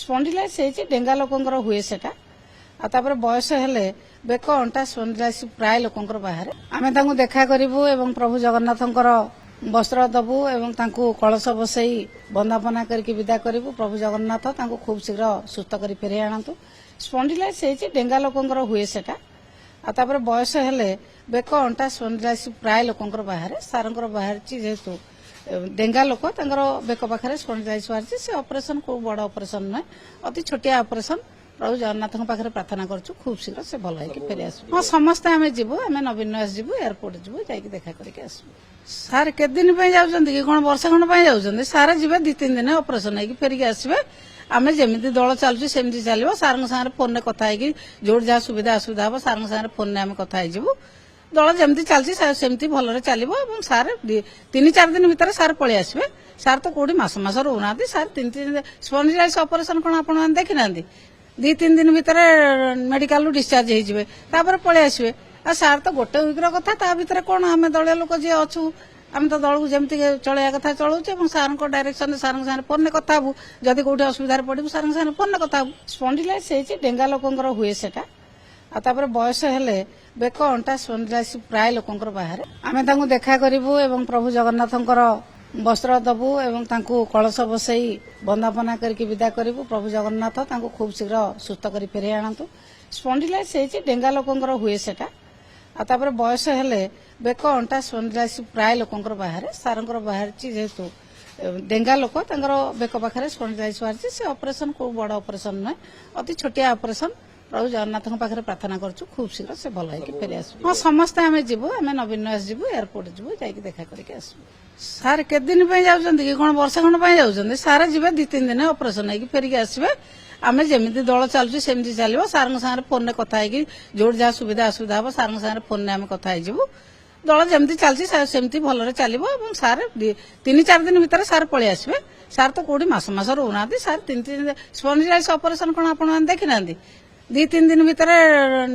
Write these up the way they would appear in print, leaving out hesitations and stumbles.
Spondylitis है डेंगा लोकंर हुए सेटा आपर बयस हेले बेक अंटा स्पॉन्डिलाइटिस प्राय लोकंर बाहर आमे तांको देखा करिवु एवं प्रभु जगन्नाथंकर वस्त्र दबु एवं तांको कलश बसई वंदापना करके विदा करिवु। प्रभु जगन्नाथ तांको खूब शीघ्र सुस्थ करी फेरे आनतु। स्पॉन्डिलाइटिस है डेंगा लोकंर हुए सेटा आपर बयस हेले बेक अंटा स्पॉन्डिलाइटिस प्राय लोकंर बाहर सारंकर बाहर जेहेतु डेंगा लोक बेक पाखे स्पॉन्डिलाइटिस बाहर से ऑपरेशन को बड़ ऑपरेशन नुहे अति छोटिया ऑपरेशन प्रभु जगन्नाथ पाखे प्रार्थना करूँ खूब शीघ्र से भल होकर फेरी आसू। हाँ समस्ते आम जीवु आम नवीन निवास जीवु एयरपोर्ट जीवु जाकि देखा करके आसू। सार के दिन जाऊँगी कि कौन वर्ष खंड जाऊँगी सार जी 2-3 दिन ऑपरेशन होगी फेरिक आसवे आम जमी दल चलुँ सेमती चलो सार सागर फोन में कथा जो जहाँ सुविधा असुविधा हम सार सागर फोन में आम कथा दल जमी चलती सेमती भलरे चलो सार 3-4 दिन भितर सार पलि आसवे। सार तो कौटी मस रोना सार 3 स्पॉन्डिलाइटिस ऑपरेशन कौन आप देखी ना 2-3 दिन भितर मेडिकल डिस्चार्ज होपर पलि आसवे आ सार तो गोटे वीक्र कथा ता भीतर कौन आम दलिया लोक जी अच्छू आम तो दल को जमी चलैया कथा चलाऊ सार डायरेक्शन सार सागर फोन में कथा हूँ जदि कौटी असुविधा पड़ू सार सागर फोन में कथा हूँ। स्पॉन्डिलाइटिस है डेंगा लोकंर हुए सेटा आपर बयस हेले बेक अंटा स्पॉन्डिलाइटिस प्राय लोकंर बाहर आमे तांको देखा करिवु एवं प्रभु जगन्नाथंकर वस्त्र दबु एवं तांको कलश बसई वंदापना करके विदा करिवु। प्रभु जगन्नाथ तांको खूब शीघ्र सुस्थ करी फेरे आनतु। स्पॉन्डिलाइटिस है डेंगा लोकंर हुए सेटा आपर बयस हेले बेक अंटा स्पॉन्डिलाइटिस प्राय लोकंर बाहर सारंकर बाहर जेहेतु डेंगा लोक बेक पाखे स्पॉन्डिलाइटिस बाहर से ऑपरेशन को बड़ ऑपरेशन नुहे अति छोटिया ऑपरेशन प्रभु जगन्नाथ पाखे प्रार्थना करूँ खूब शीघ्र से भल होकर फेरी आसू। हाँ समस्ते आम जीवु आम नवीन निवास जीवु एयरपोर्ट जीवु जाकि देखा करके आसू। सार के दिन जाऊँगी कि कौन वर्ष खंड जाऊँगी सार जी 2-3 दिन ऑपरेशन होगी फेरिक आसवे आम जमी दल चलुँ सेमती चलो सार सागर फोन में कथा जो जहाँ सुविधा असुविधा हम सार सागर फोन में आम कथा दल जमी चलती सेमती भलरे चलो सार 3-4 दिन भितर सार पलि आसवे। सार तो कौटी मस रोना सार 3 स्पॉन्डिलाइटिस ऑपरेशन कौन आप देखी ना 2-3 दिन भितर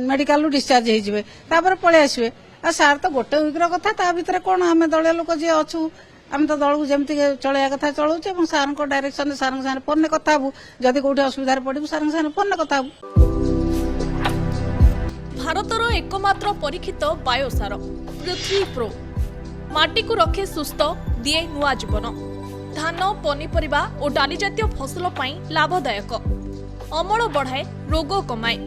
मेडिकल डिस्चार्ज होपर पलि आसवे आ सार तो गोटे वीक्र कथा ता भीतर कौन आम दलिया लोक जी अच्छू आम तो दल को जमी चलैया कथा चलाऊ सार डायरेक्शन सार सागर फोन में कथा हूँ जदि कौटी असुविधा पड़ू सार सागर फोन में कथा हूँ। भारतर एकमात्र परीक्षित बायोसार पृथ्वी प्रो माटी को रखे सुस्थ दिए नुआ जीवन धान पनीपरिबा और डाली जातीय फसल पाई लाभदायक अमल बढ़ाए रोग कमाए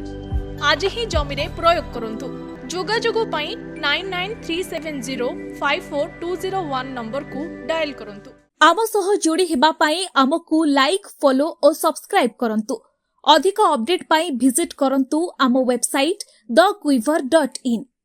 आज ही जमीरे प्रयोग करंतु। जोगाजोग पाई 9937054201 नंबर को डायल करंतु। आम सह जोड़ी हेबा पाई आमको लाइक फॉलो और सब्सक्राइब करंतु। अधिक अपडेट पाई विजिट करंतु आम वेबसाइट thequiver.in।